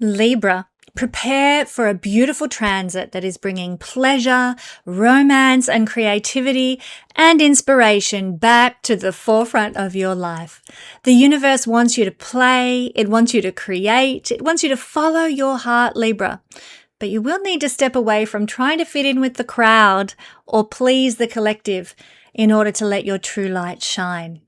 Libra, prepare for a beautiful transit that is bringing pleasure, romance, and creativity and inspiration back to the forefront of your life. The universe wants you to play, it wants you to create, it wants you to follow your heart, Libra. But you will need to step away from trying to fit in with the crowd or please the collective in order to let your true light shine.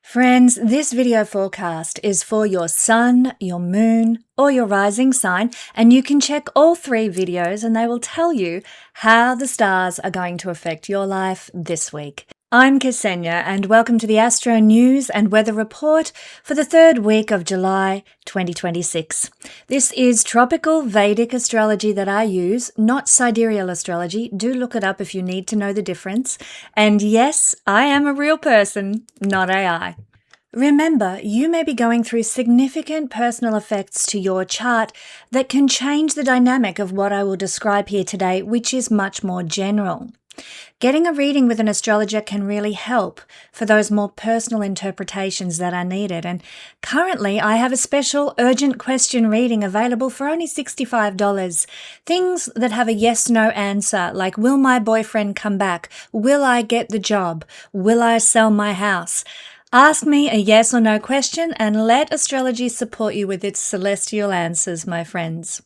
Friends, this video forecast is for your sun, your moon, or your rising sign, and you can check all three videos and they will tell you how the stars are going to affect your life this week. I'm Kesenya and welcome to the Astro News and Weather Report for the third week of July 2026. This is tropical Vedic astrology that I use, not sidereal astrology. Do look it up if you need to know the difference. And yes, I am a real person, not AI. Remember, you may be going through significant personal effects to your chart that can change the dynamic of what I will describe here today, which is much more general. Getting a reading with an astrologer can really help for those more personal interpretations that are needed. And currently, I have a special urgent question reading available for only $65. Things that have a yes-no answer, like will my boyfriend come back? Will I get the job? Will I sell my house? Ask me a yes or no question and let astrology support you with its celestial answers, my friends.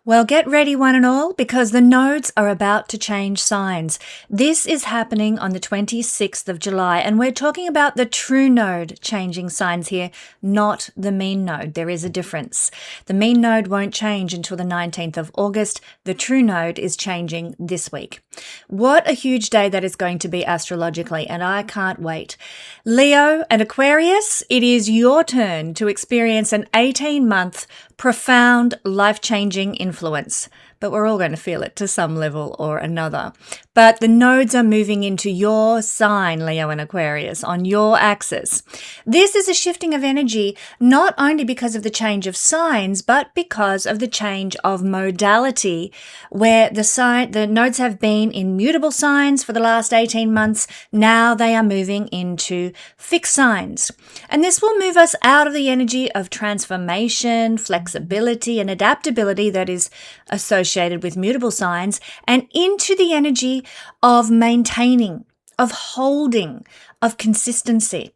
Well, get ready one and all because the nodes are about to change signs. This is happening on the 26th of July and we're talking about the true node changing signs here, not the mean node. There is a difference. The mean node won't change until the 19th of August. The true node is changing this week. What a huge day that is going to be astrologically, and I can't wait. Leo and Aquarius, it is your turn to experience an 18-month profound, life-changing influence. But we're all going to feel it to some level or another. But the nodes are moving into your sign, Leo and Aquarius, on your axis. This is a shifting of energy, not only because of the change of signs, but because of the change of modality, where the nodes have been in mutable signs for the last 18 months. Now they are moving into fixed signs. And this will move us out of the energy of transformation, flexibility, and adaptability that is associated with mutable signs and into the energy of maintaining, of holding, of consistency.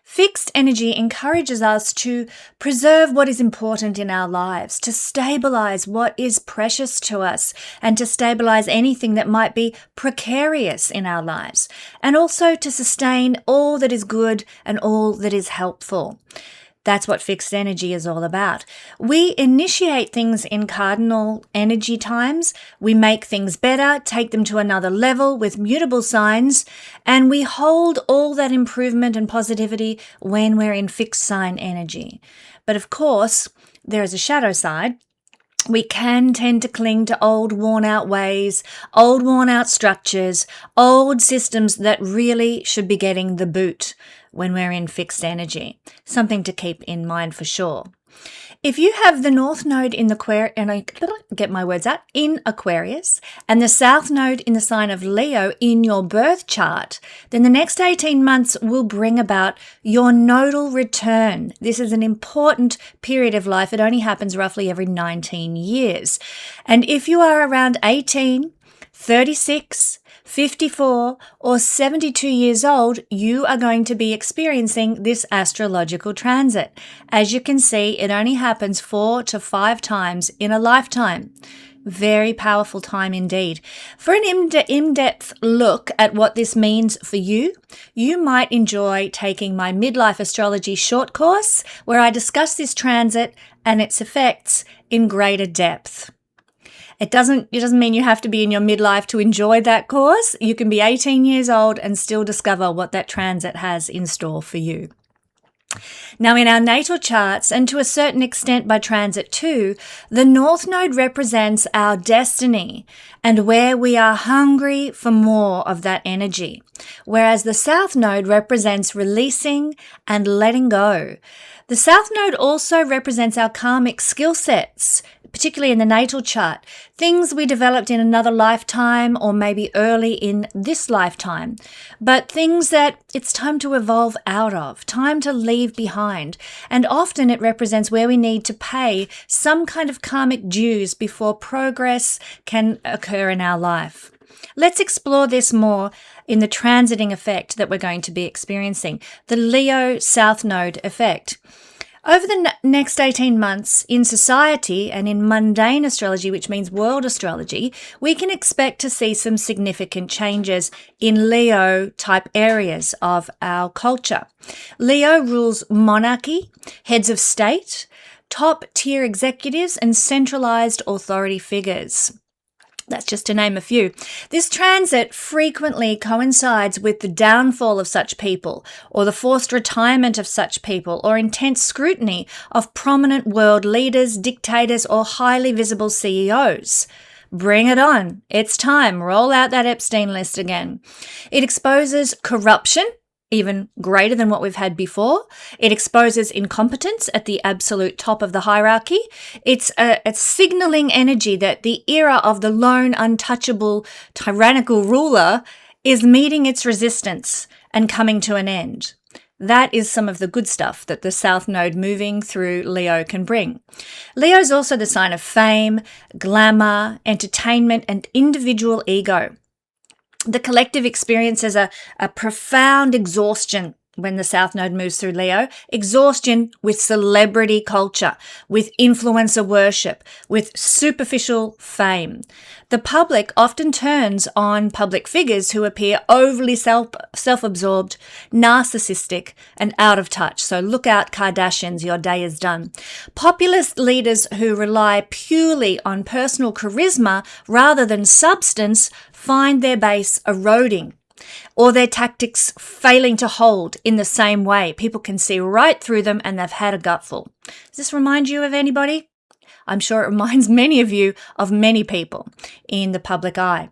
Fixed energy encourages us to preserve what is important in our lives, to stabilize what is precious to us, and to stabilize anything that might be precarious in our lives, and also to sustain all that is good and all that is helpful. That's what fixed energy is all about. We initiate things in cardinal energy times. We make things better, take them to another level with mutable signs, and we hold all that improvement and positivity when we're in fixed sign energy. But of course, there is a shadow side. We can tend to cling to old worn-out ways, old worn-out structures, old systems that really should be getting the boot when we're in fixed energy. Something to keep in mind for sure. If you have the North Node in in Aquarius and the South Node in the sign of Leo in your birth chart, then the next 18 months will bring about your nodal return. This is an important period of life. It only happens roughly every 19 years. And if you are around 18, 36, 54 or 72 years old, you are going to be experiencing this astrological transit. As you can see, it only happens 4 to 5 times in a lifetime. Very powerful time indeed. For an in-depth look at what this means for you, you might enjoy taking my Midlife Astrology short course where I discuss this transit and its effects in greater depth. It doesn't mean you have to be in your midlife to enjoy that course. You can be 18 years old and still discover what that transit has in store for you. Now, in our natal charts, and to a certain extent by transit too, the North Node represents our destiny and where we are hungry for more of that energy, whereas the South Node represents releasing and letting go. The South Node also represents our karmic skill sets, particularly in the natal chart, things we developed in another lifetime or maybe early in this lifetime, but things that it's time to evolve out of, time to leave behind. And often it represents where we need to pay some kind of karmic dues before progress can occur in our life. Let's explore this more in the transiting effect that we're going to be experiencing, the Leo South Node effect. Over the next 18 months in society and in mundane astrology, which means world astrology, we can expect to see some significant changes in Leo type areas of our culture. Leo rules monarchy, heads of state, top tier executives, and centralized authority figures. That's just to name a few. This transit frequently coincides with the downfall of such people, or the forced retirement of such people, or intense scrutiny of prominent world leaders, dictators, or highly visible CEOs. Bring it on. It's time. Roll out that Epstein list again. It exposes corruption, even greater than what we've had before. It exposes incompetence at the absolute top of the hierarchy. It's a signaling energy that the era of the lone, untouchable, tyrannical ruler is meeting its resistance and coming to an end. That is some of the good stuff that the South Node moving through Leo can bring. Leo is also the sign of fame, glamour, entertainment, and individual ego. The collective experiences a profound exhaustion when the South Node moves through Leo, exhaustion with celebrity culture, with influencer worship, with superficial fame. The public often turns on public figures who appear overly self-absorbed, narcissistic, and out of touch. So look out, Kardashians, your day is done. Populist leaders who rely purely on personal charisma rather than substance find their base eroding, or their tactics failing to hold in the same way. People can see right through them and they've had a gutful. Does this remind you of anybody? I'm sure it reminds many of you of many people in the public eye.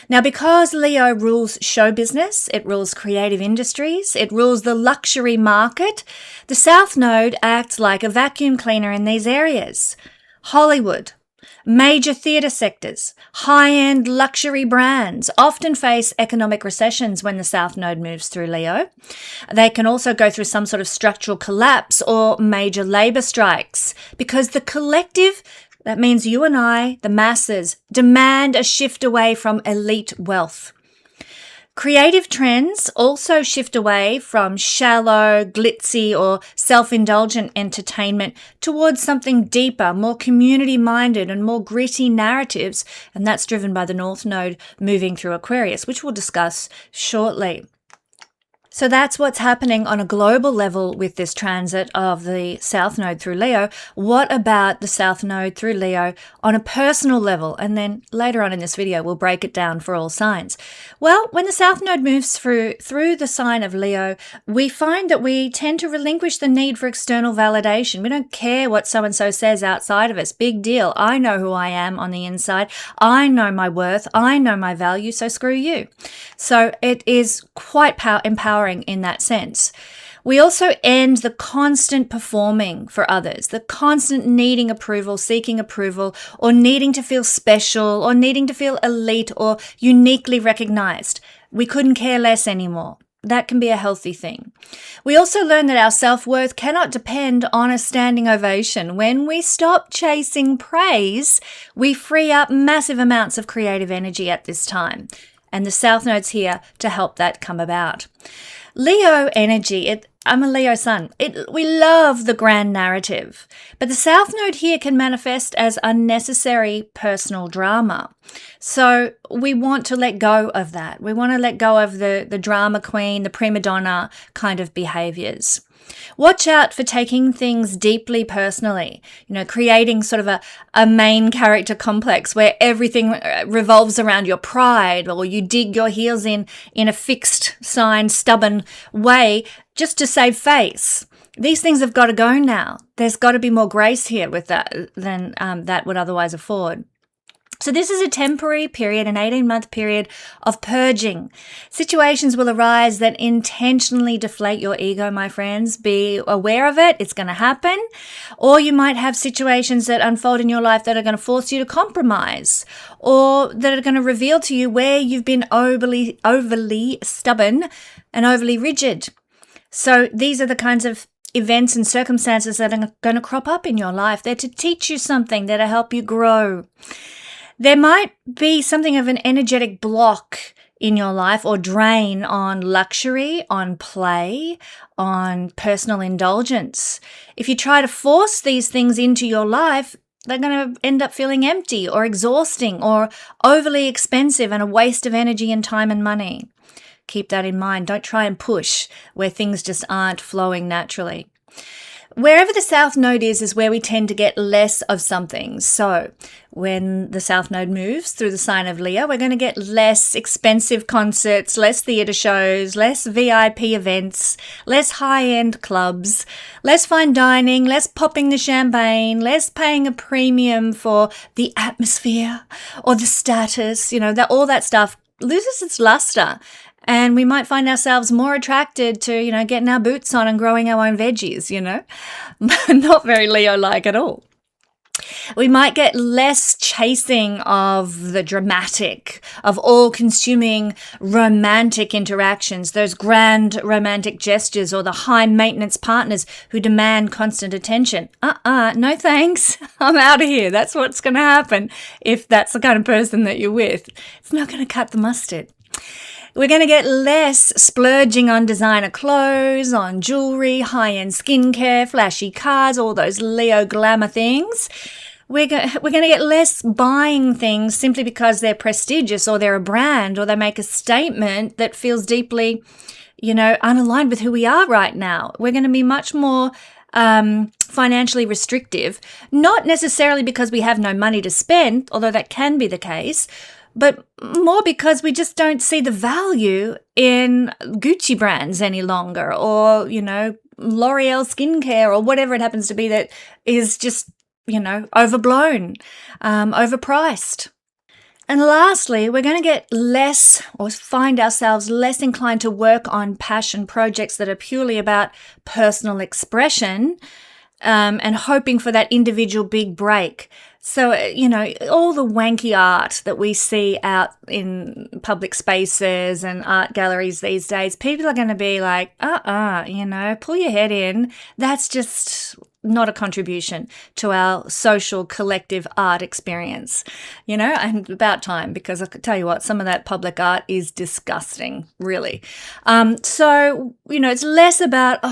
Now, because Leo rules show business, it rules creative industries, it rules the luxury market, the South Node acts like a vacuum cleaner in these areas. Hollywood, major theatre sectors, high-end luxury brands often face economic recessions when the South Node moves through Leo. They can also go through some sort of structural collapse or major labour strikes because the collective, that means you and I, the masses, demand a shift away from elite wealth. Creative trends also shift away from shallow, glitzy, or self-indulgent entertainment towards something deeper, more community-minded and more gritty narratives, and that's driven by the North Node moving through Aquarius, which we'll discuss shortly. So that's what's happening on a global level with this transit of the South Node through Leo. What about the South Node through Leo on a personal level? And then later on in this video, we'll break it down for all signs. Well, when the South Node moves through the sign of Leo, we find that we tend to relinquish the need for external validation. We don't care what so-and-so says outside of us. Big deal. I know who I am on the inside. I know my worth. I know my value, so screw you. So it is quite empowering in that sense. We also end the constant performing for others, the constant needing approval, seeking approval, or needing to feel special, or needing to feel elite or uniquely recognized. We couldn't care less anymore. That can be a healthy thing. We also learn that our self-worth cannot depend on a standing ovation. When we stop chasing praise, we free up massive amounts of creative energy at this time. And the South Node's here to help that come about. Leo energy, I'm a Leo sun. We love the grand narrative, but the South Node here can manifest as unnecessary personal drama. So we want to let go of that. We want to let go of the drama queen, the prima donna kind of behaviors. Watch out for taking things deeply personally, creating sort of a main character complex where everything revolves around your pride, or you dig your heels in a fixed sign, stubborn way just to save face. These things have got to go now. There's got to be more grace here with that than that would otherwise afford. So this is a temporary period, an 18-month period of purging. Situations will arise that intentionally deflate your ego, my friends. Be aware of it. It's going to happen. Or you might have situations that unfold in your life that are going to force you to compromise, or that are going to reveal to you where you've been overly stubborn and overly rigid. So these are the kinds of events and circumstances that are going to crop up in your life. They're to teach you something, they're to help you grow. There might be something of an energetic block in your life or drain on luxury, on play, on personal indulgence. If you try to force these things into your life, they're going to end up feeling empty or exhausting or overly expensive and a waste of energy and time and money. Keep that in mind. Don't try and push where things just aren't flowing naturally. Wherever the South Node is where we tend to get less of something. So when the South Node moves through the sign of Leo, we're going to get less expensive concerts, less theatre shows, less VIP events, less high-end clubs, less fine dining, less popping the champagne, less paying a premium for the atmosphere or the status. All that stuff loses its luster. And we might find ourselves more attracted to, getting our boots on and growing our own veggies, Not very Leo-like at all. We might get less chasing of the dramatic, of all-consuming romantic interactions, those grand romantic gestures or the high-maintenance partners who demand constant attention. No thanks. I'm out of here. That's what's going to happen if that's the kind of person that you're with. It's not going to cut the mustard. We're going to get less splurging on designer clothes, on jewelry, high-end skincare, flashy cars, all those Leo glamour things. We're going to get less buying things simply because they're prestigious or they're a brand or they make a statement that feels deeply, unaligned with who we are right now. We're going to be much more financially restrictive, not necessarily because we have no money to spend, although that can be the case, but more because we just don't see the value in Gucci brands any longer or, L'Oreal skincare or whatever it happens to be that is just, overblown, overpriced. And lastly, we're going to get less or find ourselves less inclined to work on passion projects that are purely about personal expression and hoping for that individual big break. So, all the wanky art that we see out in public spaces and art galleries these days, people are going to be like, pull your head in. That's just not a contribution to our social collective art experience, and about time, because I could tell you what, some of that public art is disgusting, really. So, it's less about,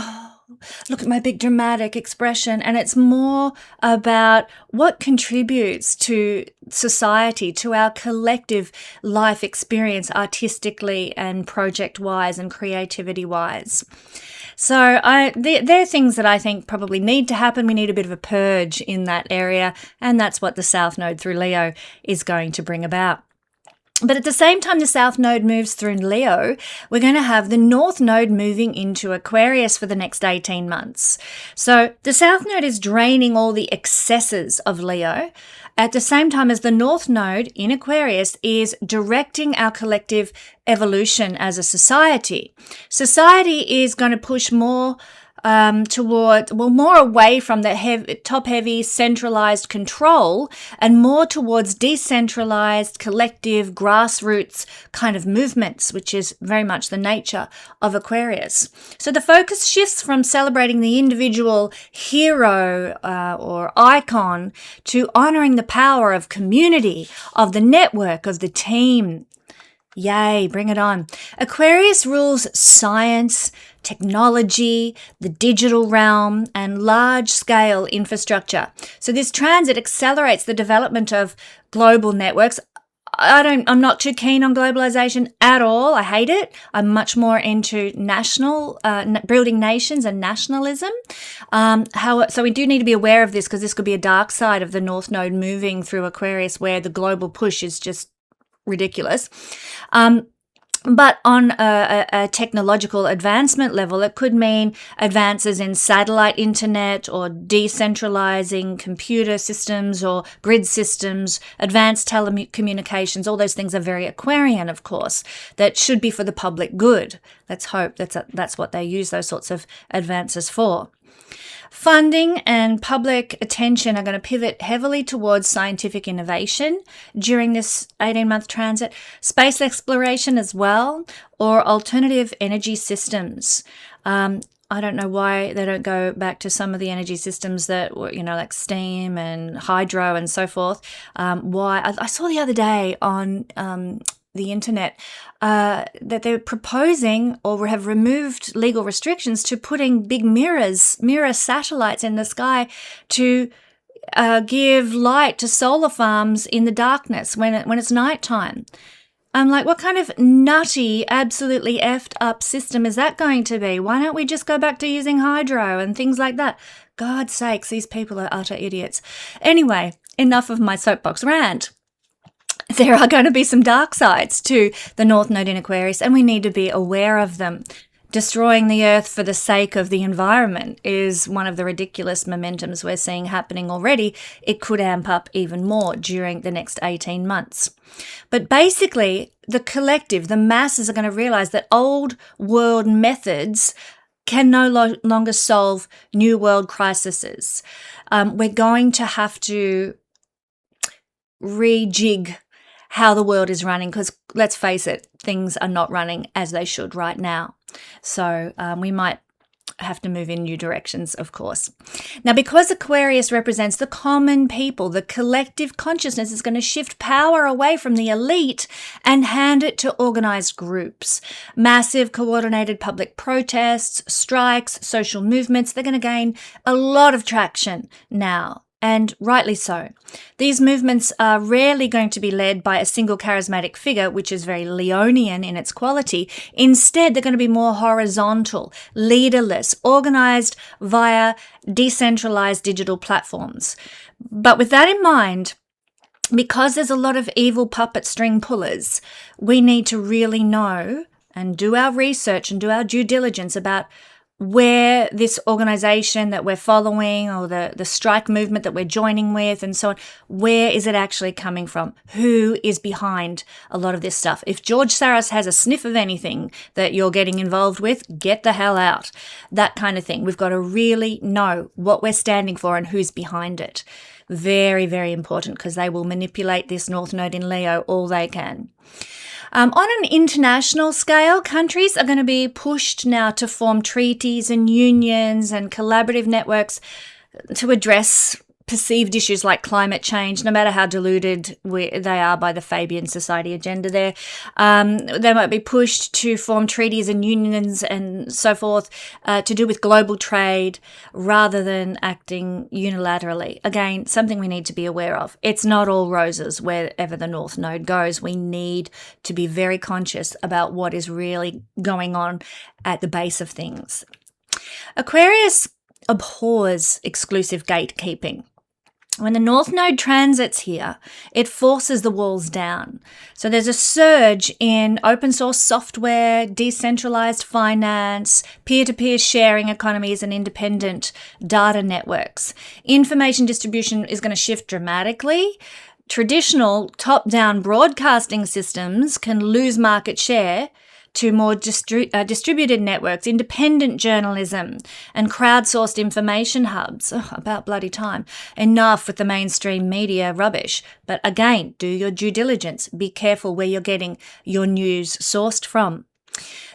look at my big dramatic expression. And it's more about what contributes to society, to our collective life experience artistically and project-wise and creativity-wise. So they're things that I think probably need to happen. We need a bit of a purge in that area. And that's what the South Node through Leo is going to bring about. But at the same time the South Node moves through Leo, we're going to have the North Node moving into Aquarius for the next 18 months. So the South Node is draining all the excesses of Leo, at the same time as the North Node in Aquarius is directing our collective evolution as a society. Society is going to push more more away from the top-heavy centralized control and more towards decentralized, collective, grassroots kind of movements, which is very much the nature of Aquarius. So the focus shifts from celebrating the individual hero or icon to honoring the power of community, of the network, of the team. Yay, bring it on. Aquarius rules science, technology, the digital realm, and large-scale infrastructure. So this transit accelerates the development of global networks. I'm not too keen on globalization at all. I hate it. I'm much more into building nations and nationalism. So we do need to be aware of this because this could be a dark side of the North Node moving through Aquarius where the global push is just ridiculous. But on a technological advancement level, it could mean advances in satellite internet or decentralizing computer systems or grid systems, advanced telecommunications. All those things are very Aquarian, of course, that should be for the public good. Let's hope that's what they use those sorts of advances for. Funding and public attention are going to pivot heavily towards scientific innovation during this 18-month transit, space exploration as well, or alternative energy systems. I don't know why they don't go back to some of the energy systems that were, like steam and hydro and so forth. Why? I saw the other day on the internet that they're proposing or have removed legal restrictions to putting big mirror satellites in the sky to give light to solar farms in the darkness when it's nighttime. I'm like, what kind of nutty, absolutely effed up system is that going to be? Why don't we just go back to using hydro and things like that? God's sakes, these people are utter idiots. Anyway, enough of my soapbox rant. There are going to be some dark sides to the North Node in Aquarius, and we need to be aware of them. Destroying the earth for the sake of the environment is one of the ridiculous momentums we're seeing happening already. It could amp up even more during the next 18 months. But basically, the collective, the masses are going to realize that old world methods can no longer solve new world crises. We're going to have to rejig how the world is running, because let's face it, things are not running as they should right now. So we might have to move in new directions, of course. Now, because Aquarius represents the common people, the collective consciousness is going to shift power away from the elite and hand it to organized groups. Massive coordinated public protests, strikes, social movements, they're going to gain a lot of traction now. And rightly so. These movements are rarely going to be led by a single charismatic figure, which is very Leonian in its quality. Instead, they're going to be more horizontal, leaderless, organized via decentralized digital platforms. But with that in mind, because there's a lot of evil puppet string pullers, we need to really know and do our research and do our due diligence about where this organization that we're following or the strike movement that we're joining with and so on, where is it actually coming from? Who is behind a lot of this stuff? If George Soros has a sniff of anything that you're getting involved with, get the hell out. That kind of thing. We've got to really know what we're standing for and who's behind it. Very, very important, because they will manipulate this North Node in Leo all they can. On an international scale, countries are going to be pushed now to form treaties and unions and collaborative networks to address perceived issues like climate change, no matter how deluded they are by the Fabian Society agenda there. They might be pushed to form treaties and unions and so forth to do with global trade rather than acting unilaterally. Again, something we need to be aware of. It's not all roses wherever the North Node goes. We need to be very conscious about what is really going on at the base of things. Aquarius abhors exclusive gatekeeping. When the North Node transits here, it forces the walls down. So there's a surge in open source software, decentralized finance, peer-to-peer sharing economies, and independent data networks. Information distribution is going to shift dramatically. Traditional top-down broadcasting systems can lose market share to more distributed networks, independent journalism, and crowdsourced information hubs. About bloody time. Enough with the mainstream media rubbish. But again, do your due diligence. Be careful where you're getting your news sourced from.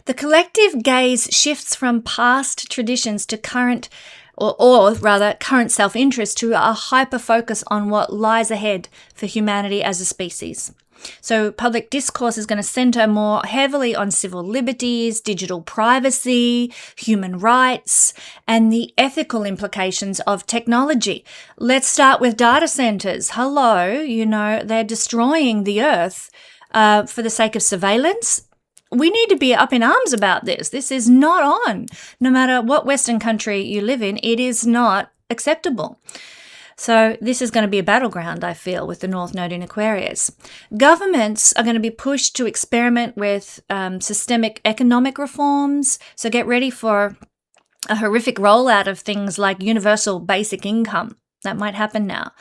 The collective gaze shifts from past traditions to current, or rather current self-interest, to a hyper-focus on what lies ahead for humanity as a species. So public discourse is going to center more heavily on civil liberties, digital privacy, human rights, and the ethical implications of technology. Let's start with data centers. Hello, they're destroying the earth for the sake of surveillance. We need to be up in arms about this. This is not on. No matter what Western country you live in, it is not acceptable. So this is going to be a battleground, I feel, with the North Node in Aquarius. Governments are going to be pushed to experiment with systemic economic reforms. So get ready for a horrific rollout of things like universal basic income. That might happen now.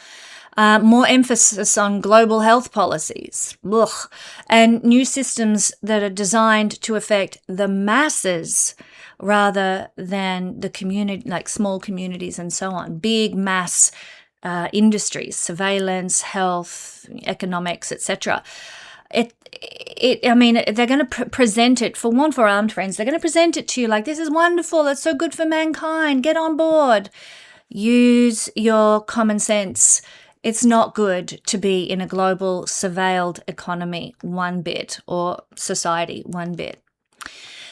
More emphasis on global health policies. Ugh. And new systems that are designed to affect the masses rather than the community, like small communities and so on. Big mass industries, surveillance, health, economics, etc. I mean, they're going to present it, for one, for armed friends, they're going to present it to you like, this is wonderful, it's so good for mankind, get on board. Use your common sense. It's not good to be in a global surveilled economy one bit, or society one bit.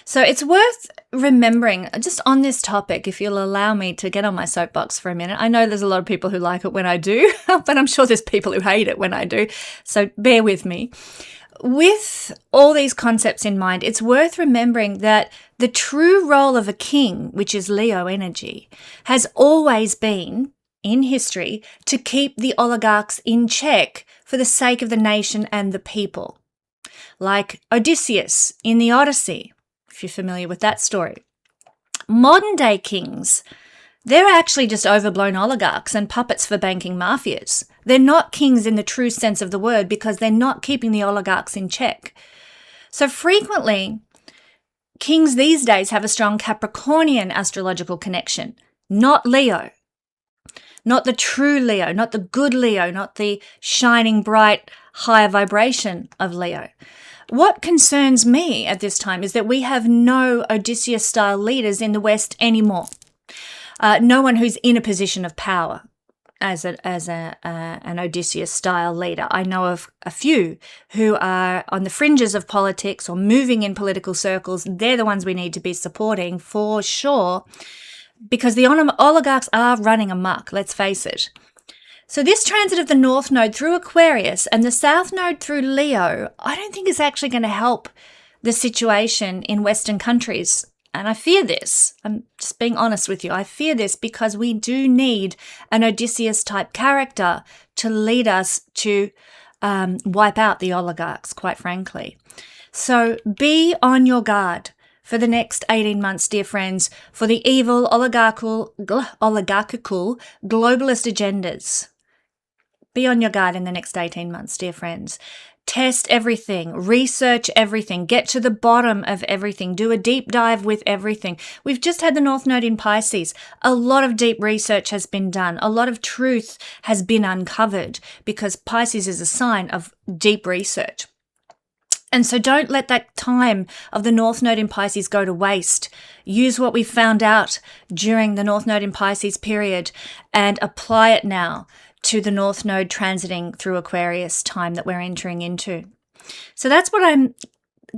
So it's worth remembering, just on this topic, if you'll allow me to get on my soapbox for a minute. I know there's a lot of people who like it when I do, but I'm sure there's people who hate it when I do. So bear with me. With all these concepts in mind, it's worth remembering that the true role of a king, which is Leo energy, has always been, in history, to keep the oligarchs in check for the sake of the nation and the people. Like Odysseus in the Odyssey, if you're familiar with that story. Modern day kings, they're actually just overblown oligarchs and puppets for banking mafias. They're not kings in the true sense of the word because they're not keeping the oligarchs in check. So frequently, kings these days have a strong Capricornian astrological connection, not Leo. Not the true Leo, not the good Leo, not the shining, bright, higher vibration of Leo. What concerns me at this time is that we have no Odysseus-style leaders in the West anymore. No one who's in a position of power as an Odysseus-style leader. I know of a few who are on the fringes of politics or moving in political circles. They're the ones we need to be supporting for sure, because the oligarchs are running amok, let's face it. So this transit of the North Node through Aquarius and the South Node through Leo, I don't think is actually going to help the situation in Western countries. And I fear this. I'm just being honest with you. I fear this because we do need an Odysseus-type character to lead us to wipe out the oligarchs, quite frankly. So be on your guard for the next 18 months, dear friends, for the evil oligarchical globalist agendas. Be on your guard in the next 18 months, dear friends. Test everything, research everything, get to the bottom of everything, do a deep dive with everything. We've just had the North Node in Pisces. A lot of deep research has been done. A lot of truth has been uncovered because Pisces is a sign of deep research. And so don't let that time of the North Node in Pisces go to waste. Use what we found out during the North Node in Pisces period and apply it now to the North Node transiting through Aquarius time that we're entering into. So that's what I'm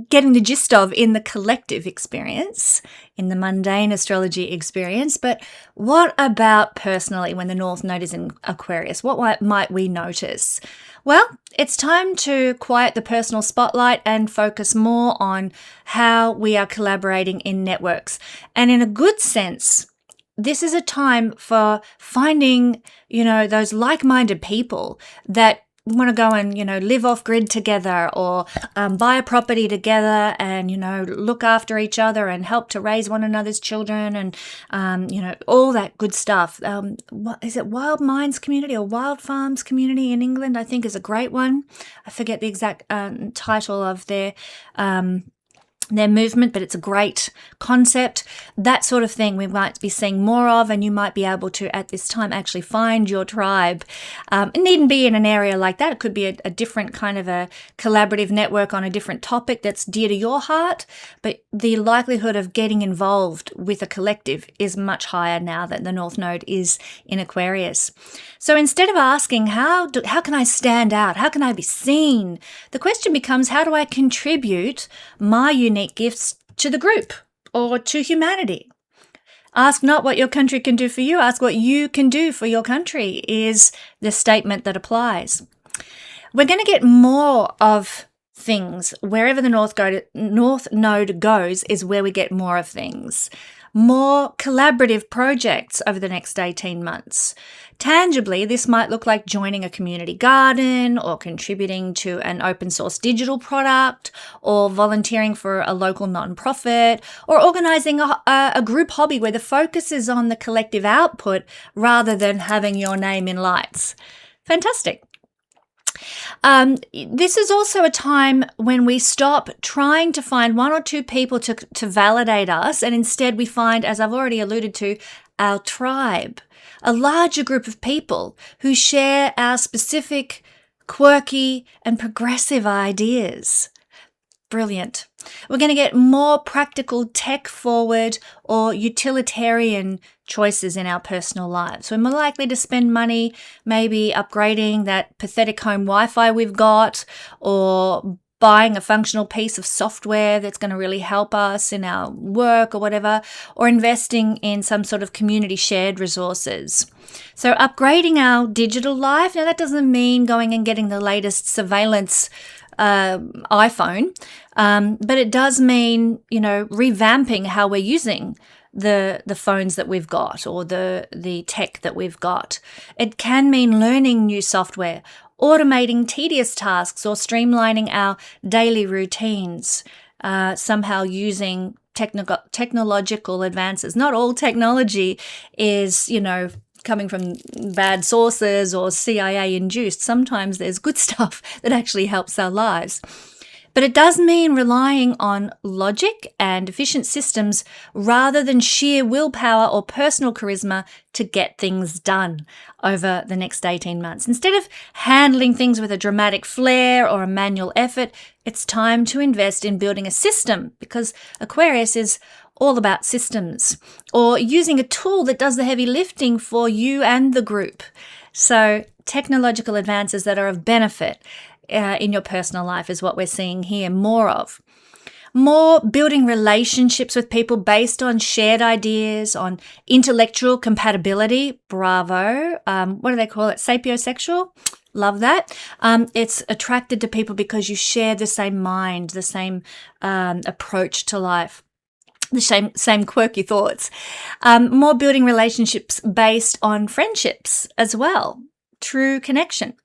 getting the gist of in the collective experience, in the mundane astrology experience. But what about personally when the North Node is in Aquarius? What might we notice? Well, it's time to quiet the personal spotlight and focus more on how we are collaborating in networks. And in a good sense, this is a time for finding, those like-minded people that want to go and, live off grid together or buy a property together and, look after each other and help to raise one another's children and, all that good stuff. What is it? Wild Minds Community or Wild Farms Community in England, I think, is a great one. I forget the exact title of their movement, but it's a great concept. That sort of thing we might be seeing more of, and you might be able to, at this time, actually find your tribe. It needn't be in an area like that. It could be a different kind of a collaborative network on a different topic that's dear to your heart, but the likelihood of getting involved with a collective is much higher now that the North Node is in Aquarius. So instead of asking, how can I stand out? How can I be seen? The question becomes, how do I contribute my unique gifts to the group or to humanity? Ask not what your country can do for you, ask what you can do for your country is the statement that applies. We're going to get more of things. Wherever the North Node goes is where we get more of things. more collaborative projects over the next 18 months. Tangibly, this might look like joining a community garden or contributing to an open source digital product or volunteering for a local nonprofit or organizing a group hobby where the focus is on the collective output rather than having your name in lights. Fantastic. This is also a time when we stop trying to find one or two people to validate us, and instead we find, as I've already alluded to, our tribe, a larger group of people who share our specific, quirky, and progressive ideas. Brilliant. We're going to get more practical, tech-forward, or utilitarian choices in our personal lives. We're more likely to spend money maybe upgrading that pathetic home Wi-Fi we've got, or buying a functional piece of software that's going to really help us in our work or whatever, or investing in some sort of community shared resources. So upgrading our digital life, now that doesn't mean going and getting the latest surveillance iPhone, but it does mean, revamping how we're using the phones that we've got or the tech that we've got. It can mean learning new software, automating tedious tasks, or streamlining our daily routines, somehow using technological advances. Not all technology is, coming from bad sources or CIA induced. Sometimes there's good stuff that actually helps our lives. But it does mean relying on logic and efficient systems rather than sheer willpower or personal charisma to get things done over the next 18 months. Instead of handling things with a dramatic flair or a manual effort, it's time to invest in building a system, because Aquarius is all about systems, or using a tool that does the heavy lifting for you and the group. So technological advances that are of benefit in your personal life is what we're seeing here more of. More building relationships with people based on shared ideas, on intellectual compatibility. Bravo. What do they call it? Sapiosexual? Love that. It's attracted to people because you share the same mind, the same approach to life, the same quirky thoughts. More building relationships based on friendships as well. True connection.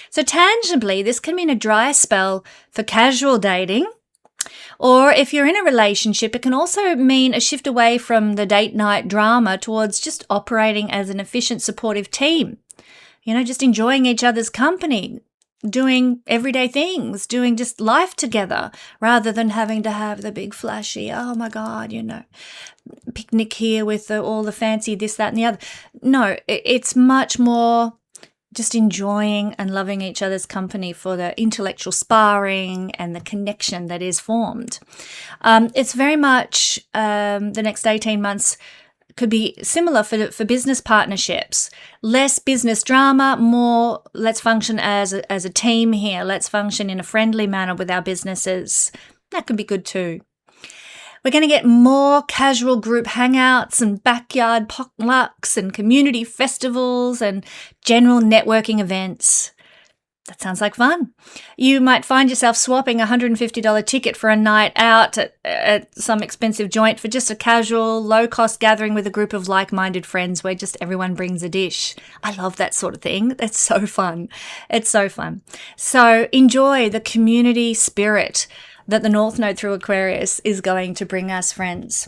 So tangibly, this can mean a dry spell for casual dating, or if you're in a relationship, it can also mean a shift away from the date night drama towards just operating as an efficient, supportive team. Just enjoying each other's company, doing everyday things, doing just life together, rather than having to have the big flashy, oh my God, picnic here with all the fancy this, that, and the other. No, it's much more just enjoying and loving each other's company for the intellectual sparring and the connection that is formed. It's very much the next 18 months could be similar for business partnerships. Less business drama, more let's function as a team here. Let's function in a friendly manner with our businesses. That could be good too. We're going to get more casual group hangouts and backyard potlucks and community festivals and general networking events. That sounds like fun. You might find yourself swapping a $150 ticket for a night out at some expensive joint for just a casual, low-cost gathering with a group of like-minded friends where just everyone brings a dish. I love that sort of thing. That's so fun. It's so fun. So enjoy the community spirit that the North Node through Aquarius is going to bring us, friends.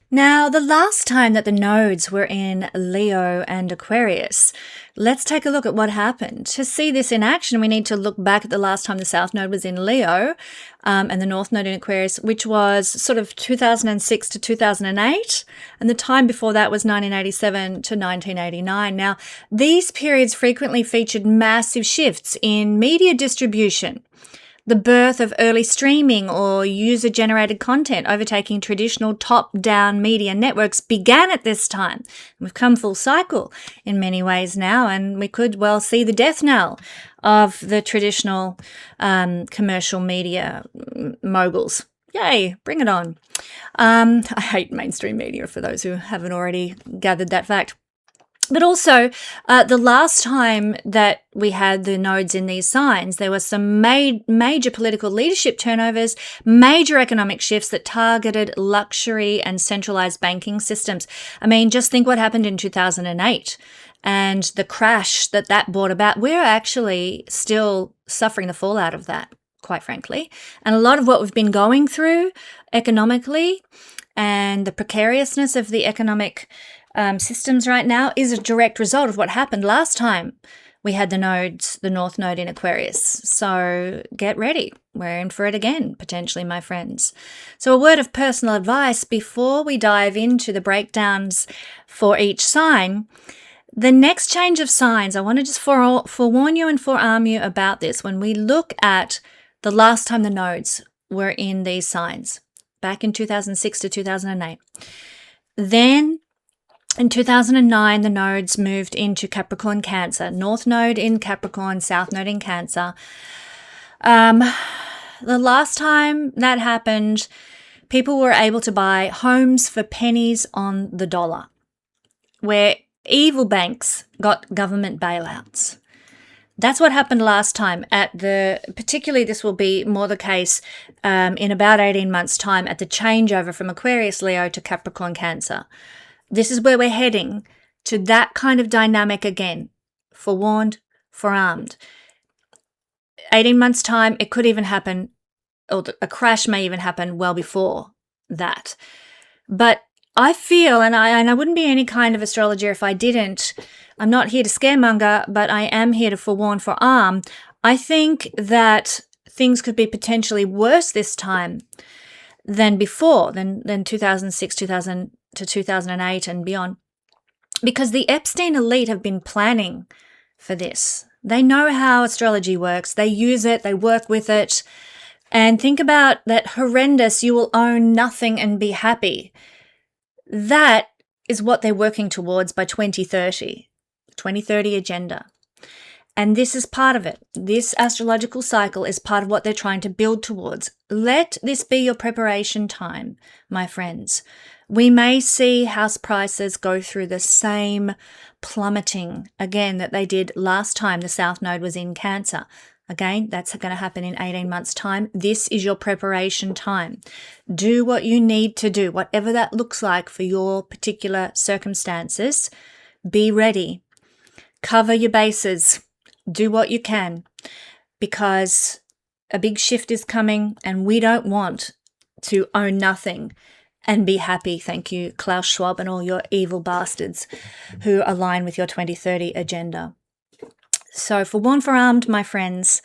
Now, the last time that the nodes were in Leo and Aquarius, let's take a look at what happened. To see this in action, we need to look back at the last time the South Node was in Leo and the North Node in Aquarius, which was sort of 2006 to 2008. And the time before that was 1987 to 1989. Now, these periods frequently featured massive shifts in media distribution. The birth of early streaming or user-generated content overtaking traditional top-down media networks began at this time. We've come full cycle in many ways now, and we could well see the death knell of the traditional commercial media moguls. Yay, bring it on. I hate mainstream media, for those who haven't already gathered that fact. But also, the last time that we had the nodes in these signs, there were some major political leadership turnovers, major economic shifts that targeted luxury and centralized banking systems. I mean, just think what happened in 2008 and the crash that brought about. We're actually still suffering the fallout of that, quite frankly. And a lot of what we've been going through economically and the precariousness of the economic systems right now is a direct result of what happened last time we had the North Node in Aquarius. So get ready. We're in for it again, potentially, my friends. So a word of personal advice before we dive into the breakdowns for each sign. The next change of signs, I want to just forewarn you and forearm you about this. When we look at the last time the nodes were in these signs, back in 2006 to 2008, then in 2009, the nodes moved into Capricorn, Cancer. North node in Capricorn, South node in Cancer. The last time that happened, people were able to buy homes for pennies on the dollar, where evil banks got government bailouts. That's what happened last time particularly this will be more the case in about 18 months' time at the changeover from Aquarius, Leo to Capricorn, Cancer. This is where we're heading, to that kind of dynamic again. Forewarned, forearmed. 18 months' time, it could even happen, or a crash may even happen well before that. But I feel, and I wouldn't be any kind of astrologer if I didn't, I'm not here to scaremonger, but I am here to forewarn, forearm. I think that things could be potentially worse this time than before, than 2006, 2000 to 2008 and beyond, because the Epstein elite have been planning for this. They know how astrology works. They use it. They work with it. And think about that horrendous, you will own nothing and be happy. That is what they're working towards by 2030 agenda. And this is part of it. This astrological cycle is part of what they're trying to build towards. Let this be your preparation time, my friends. We may see house prices go through the same plummeting again that they did last time the South Node was in Cancer. Again, that's going to happen in 18 months' time. This is your preparation time. Do what you need to do, whatever that looks like for your particular circumstances. Be ready. Cover your bases. Do what you can, because a big shift is coming and we don't want to own nothing and be happy. Thank you, Klaus Schwab and all your evil bastards who align with your 2030 agenda. So forewarned, forearmed, my friends,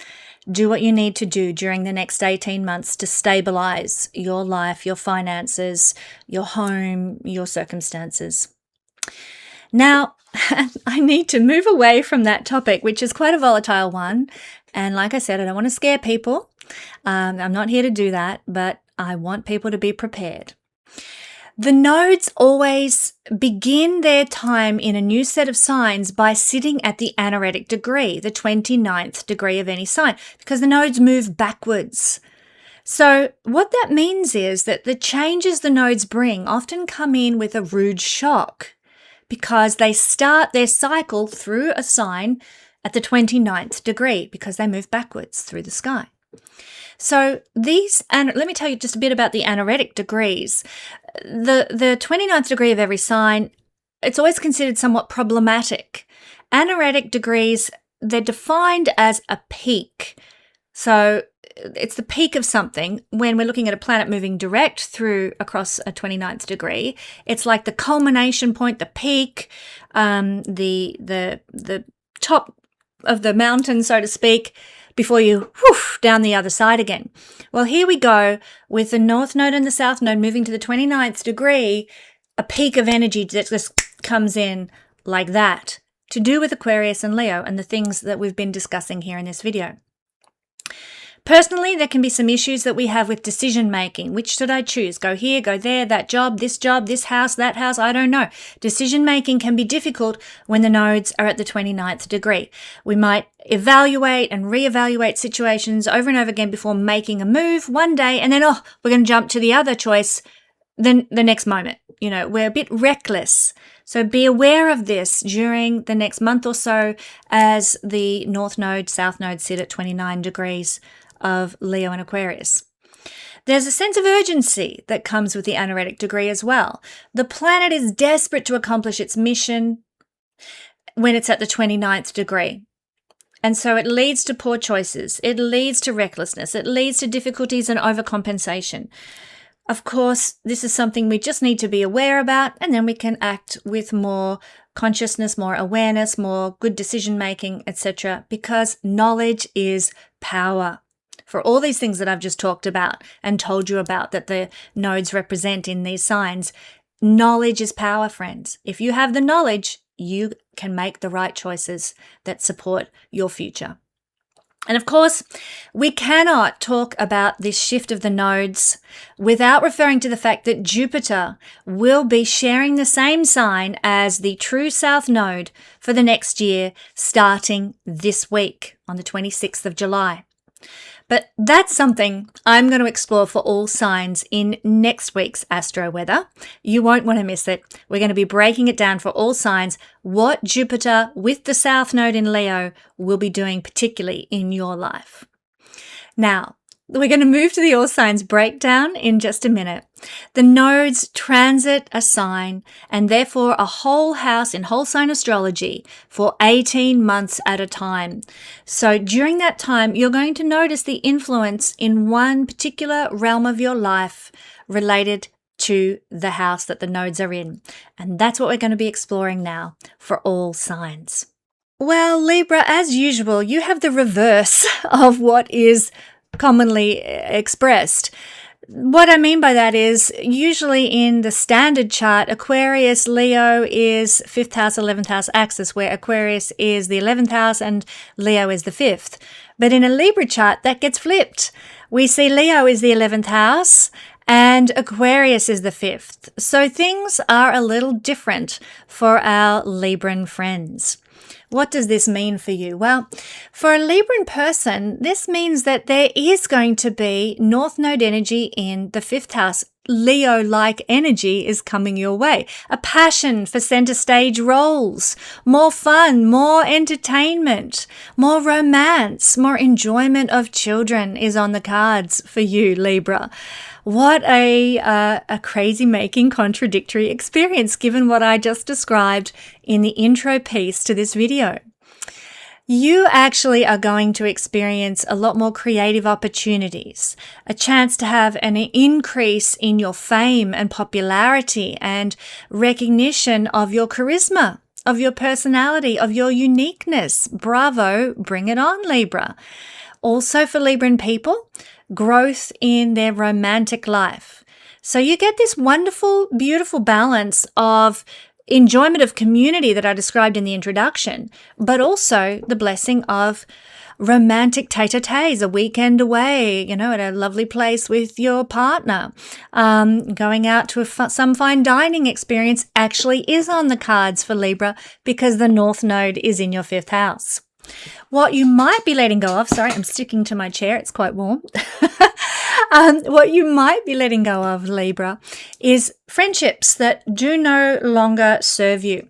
do what you need to do during the next 18 months to stabilize your life, your finances, your home, your circumstances. Now, I need to move away from that topic, which is quite a volatile one. And like I said, I don't want to scare people. I'm not here to do that, but I want people to be prepared. The nodes always begin their time in a new set of signs by sitting at the anaretic degree, the 29th degree of any sign, because the nodes move backwards. So what that means is that the changes the nodes bring often come in with a rude shock, because they start their cycle through a sign at the 29th degree, because they move backwards through the sky. So and let me tell you just a bit about the anaretic degrees. The 29th degree of every sign, it's always considered somewhat problematic. Anaretic degrees, they're defined as a peak. So it's the peak of something. When we're looking at a planet moving direct through across a 29th degree, it's like the culmination point, the peak, the top of the mountain, so to speak, before you down the other side again. Well, here we go with the North Node and the South Node moving to the 29th degree, a peak of energy that just comes in like that, to do with Aquarius and Leo and the things that we've been discussing here in this video. Personally, there can be some issues that we have with decision making. Which should I choose? Go here, go there, that job, this house, that house, I don't know. Decision making can be difficult when the nodes are at the 29th degree. We might evaluate and reevaluate situations over and over again before making a move one day, and then, we're going to jump to the other choice the next moment. You know, we're a bit reckless. So be aware of this during the next month or so as the North Node, South Node sit at 29 degrees of Leo and Aquarius. There's a sense of urgency that comes with the anaretic degree as well. The planet is desperate to accomplish its mission when it's at the 29th degree. And so it leads to poor choices. It leads to recklessness. It leads to difficulties and overcompensation. Of course, this is something we just need to be aware about, and then we can act with more consciousness, more awareness, more good decision-making, etc., because knowledge is power. For all these things that I've just talked about and told you about that the nodes represent in these signs, knowledge is power, friends. If you have the knowledge, you can make the right choices that support your future. And of course, we cannot talk about this shift of the nodes without referring to the fact that Jupiter will be sharing the same sign as the true South Node for the next year, starting this week on the 26th of July. But that's something I'm going to explore for all signs in next week's Astro Weather. You won't want to miss it. We're going to be breaking it down for all signs, what Jupiter with the South Node in Leo will be doing particularly in your life. Now, we're going to move to the all signs breakdown in just a minute. The nodes transit a sign and therefore a whole house in whole sign astrology for 18 months at a time. So during that time, you're going to notice the influence in one particular realm of your life related to the house that the nodes are in. And that's what we're going to be exploring now for all signs. Well, Libra, as usual, you have the reverse of what is commonly expressed. What I mean by that is usually in the standard chart, Aquarius, Leo is 5th house, 11th house axis, where Aquarius is the 11th house and Leo is the 5th. But in a Libra chart, that gets flipped. We see Leo is the 11th house and Aquarius is the 5th. So things are a little different for our Libran friends. What does this mean for you? Well, for a Libran person, this means that there is going to be North Node energy in the 5th house. Leo-like energy is coming your way. A passion for center stage roles, more fun, more entertainment, more romance, more enjoyment of children is on the cards for you, Libra. What a crazy-making contradictory experience given what I just described in the intro piece to this video. You actually are going to experience a lot more creative opportunities, a chance to have an increase in your fame and popularity and recognition of your charisma, of your personality, of your uniqueness. Bravo, bring it on, Libra. Also for Libran people, growth in their romantic life. So you get this wonderful, beautiful balance of enjoyment of community that I described in the introduction, but also the blessing of romantic tete-a-tetes, a weekend away, at a lovely place with your partner. Going out to some fine dining experience actually is on the cards for Libra because the North Node is in your 5th house. What you might be letting go of, sorry, I'm sticking to my chair, it's quite warm. What you might be letting go of, Libra, is friendships that do no longer serve you.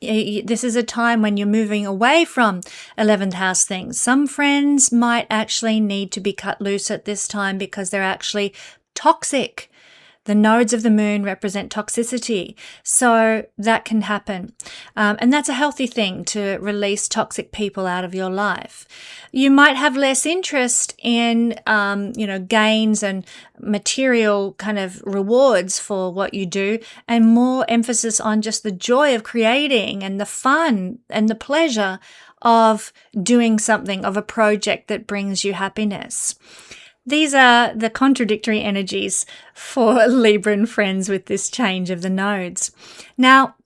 This is a time when you're moving away from 11th house things. Some friends might actually need to be cut loose at this time because they're actually toxic. The nodes of the moon represent toxicity, so that can happen. And that's a healthy thing to release toxic people out of your life. You might have less interest in, gains and material kind of rewards for what you do, and more emphasis on just the joy of creating and the fun and the pleasure of doing something, of a project that brings you happiness. These are the contradictory energies for Libran friends with this change of the nodes. Now,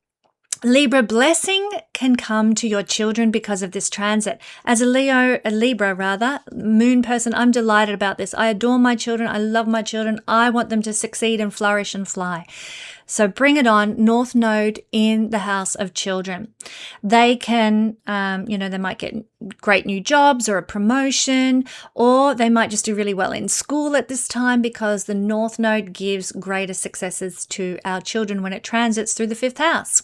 Libra, blessing can come to your children because of this transit. As a Libra, moon person, I'm delighted about this. I adore my children. I love my children. I want them to succeed and flourish and fly. So bring it on, North Node in the house of children. They can, they might get great new jobs or a promotion, or they might just do really well in school at this time because the North Node gives greater successes to our children when it transits through the 5th house.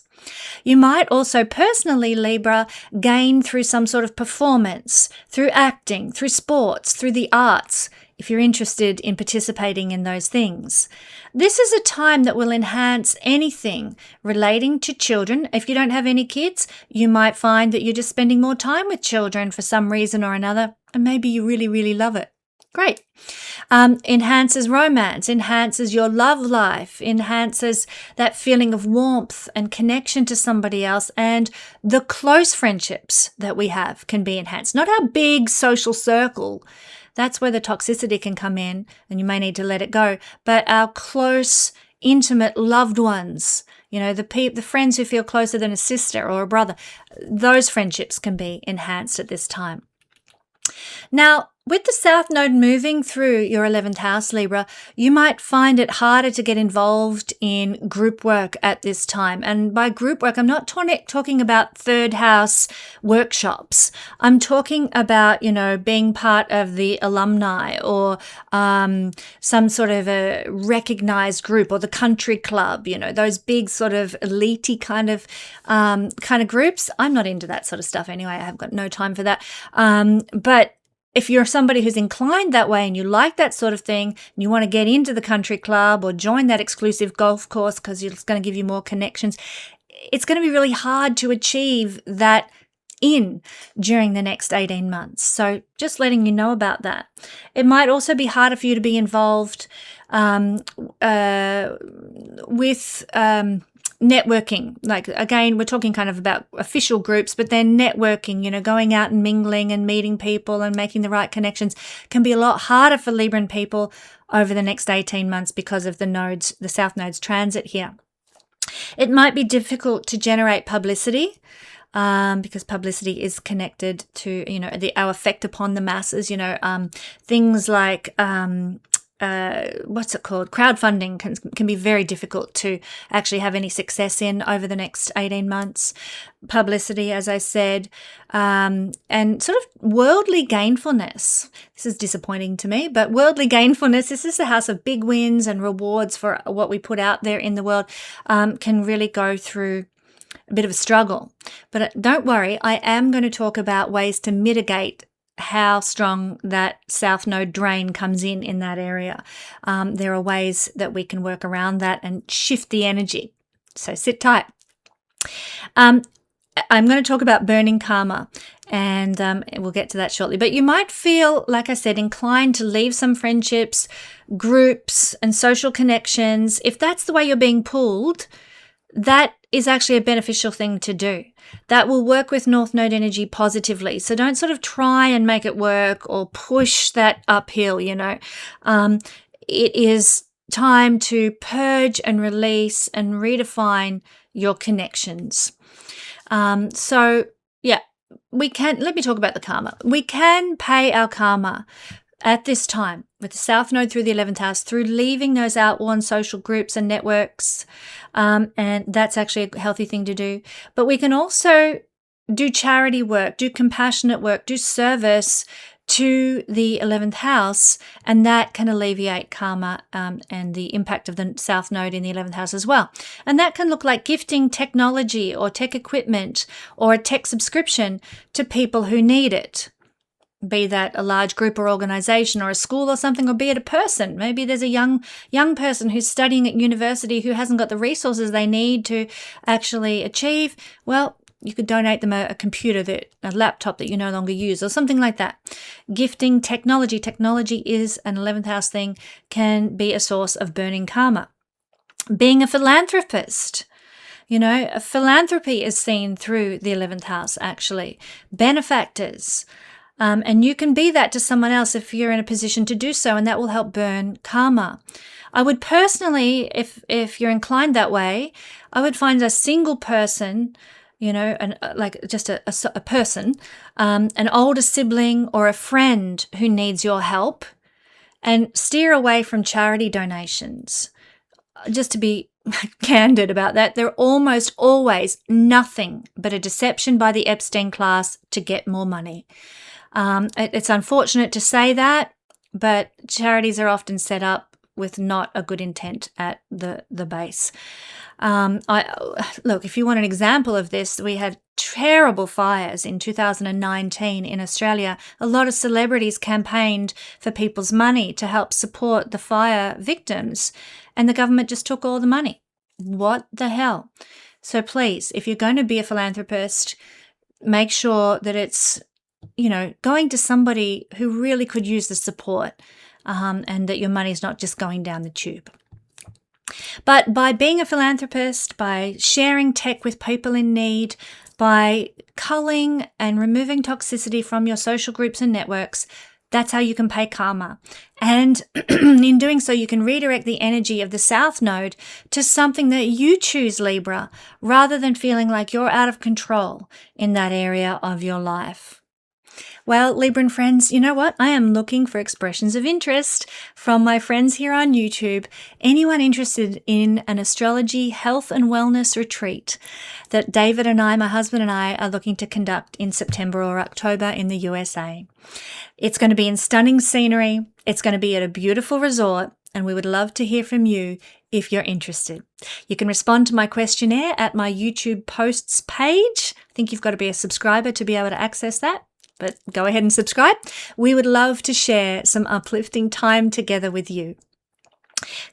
You might also personally, Libra, gain through some sort of performance, through acting, through sports, through the arts, if you're interested in participating in those things. This is a time that will enhance anything relating to children. If you don't have any kids, you might find that you're just spending more time with children for some reason or another, and maybe you really, really love it. Great. Enhances romance, enhances your love life, enhances that feeling of warmth and connection to somebody else, and the close friendships that we have can be enhanced. Not our big social circle. That's where the toxicity can come in, and you may need to let it go. But our close, intimate, loved ones, the friends who feel closer than a sister or a brother, those friendships can be enhanced at this time. Now, with the South Node moving through your 11th house, Libra, you might find it harder to get involved in group work at this time. And by group work, I'm not talking about third house workshops. I'm talking about, being part of the alumni or some sort of a recognized group, or the country club, those big sort of elite-y kind of groups. I'm not into that sort of stuff anyway. I have got no time for that. But if you're somebody who's inclined that way and you like that sort of thing, and you want to get into the country club or join that exclusive golf course because it's going to give you more connections, it's going to be really hard to achieve that during the next 18 months. So just letting you know about that. It might also be harder for you to be involved with networking. Like, again, we're talking kind of about official groups, but then networking, going out and mingling and meeting people and making the right connections can be a lot harder for Libran people over the next 18 months because of the South Node's transit here. It might be difficult to generate publicity because publicity is connected to, our effect upon the masses, things like crowdfunding can be very difficult to actually have any success in over the next 18 months. Publicity, as I said, and sort of worldly gainfulness. This is disappointing to me, but worldly gainfulness, this is the house of big wins and rewards for what we put out there in the world, can really go through a bit of a struggle. But don't worry, I am going to talk about ways to mitigate how strong that South Node drain comes in that area. There are ways that we can work around that and shift the energy. So sit tight. I'm going to talk about burning karma, and we'll get to that shortly. But you might feel, like I said, inclined to leave some friendships, groups, and social connections. If that's the way you're being pulled, that is actually a beneficial thing to do. That will work with North Node energy positively. So don't sort of try and make it work or push that uphill, It is time to purge and release and redefine your connections. Let me talk about the karma. We can pay our karma at this time with the South Node through the 11th house, through leaving those outworn social groups and networks, and that's actually a healthy thing to do. But we can also do charity work, do compassionate work, do service to the 11th house, and that can alleviate karma and the impact of the South Node in the 11th house as well. And that can look like gifting technology or tech equipment or a tech subscription to people who need it. Be that a large group or organization or a school or something, or be it a person. Maybe there's a young person who's studying at university who hasn't got the resources they need to actually achieve. Well, you could donate them a computer, a laptop that you no longer use, or something like that. Gifting technology. Technology is an 11th house thing, can be a source of burning karma. Being a philanthropist. A philanthropy is seen through the 11th house, actually. Benefactors. And you can be that to someone else if you're in a position to do so, and that will help burn karma. I would personally, if you're inclined that way, I would find a single person, just a person, an older sibling or a friend who needs your help, and steer away from charity donations. Just to be candid about that, they're almost always nothing but a deception by the Epstein class to get more money. It's unfortunate to say that, but charities are often set up with not a good intent at the base. Look, if you want an example of this, we had terrible fires in 2019 in Australia. A lot of celebrities campaigned for people's money to help support the fire victims, and the government just took all the money. What the hell? So please, if you're going to be a philanthropist, make sure that it's, going to somebody who really could use the support, and that your money's not just going down the tube. But by being a philanthropist, by sharing tech with people in need, by culling and removing toxicity from your social groups and networks, that's how you can pay karma. And in doing so, you can redirect the energy of the South Node to something that you choose, Libra, rather than feeling like you're out of control in that area of your life. Well, Libran friends, you know what? I am looking for expressions of interest from my friends here on YouTube. Anyone interested in an astrology health and wellness retreat that David and I, my husband and I, are looking to conduct in September or October in the USA. It's going to be in stunning scenery. It's going to be at a beautiful resort, and we would love to hear from you if you're interested. You can respond to my questionnaire at my YouTube posts page. I think you've got to be a subscriber to be able to access that. But go ahead and subscribe. We would love to share some uplifting time together with you.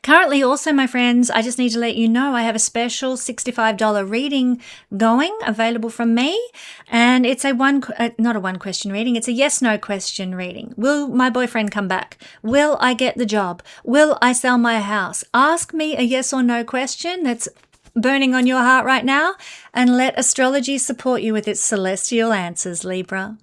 Currently, also, my friends, I just need to let you know I have a special $65 reading going, available from me. And it's not a one question reading, it's a yes-no question reading. Will my boyfriend come back? Will I get the job? Will I sell my house? Ask me a yes or no question that's burning on your heart right now, and let astrology support you with its celestial answers, Libra.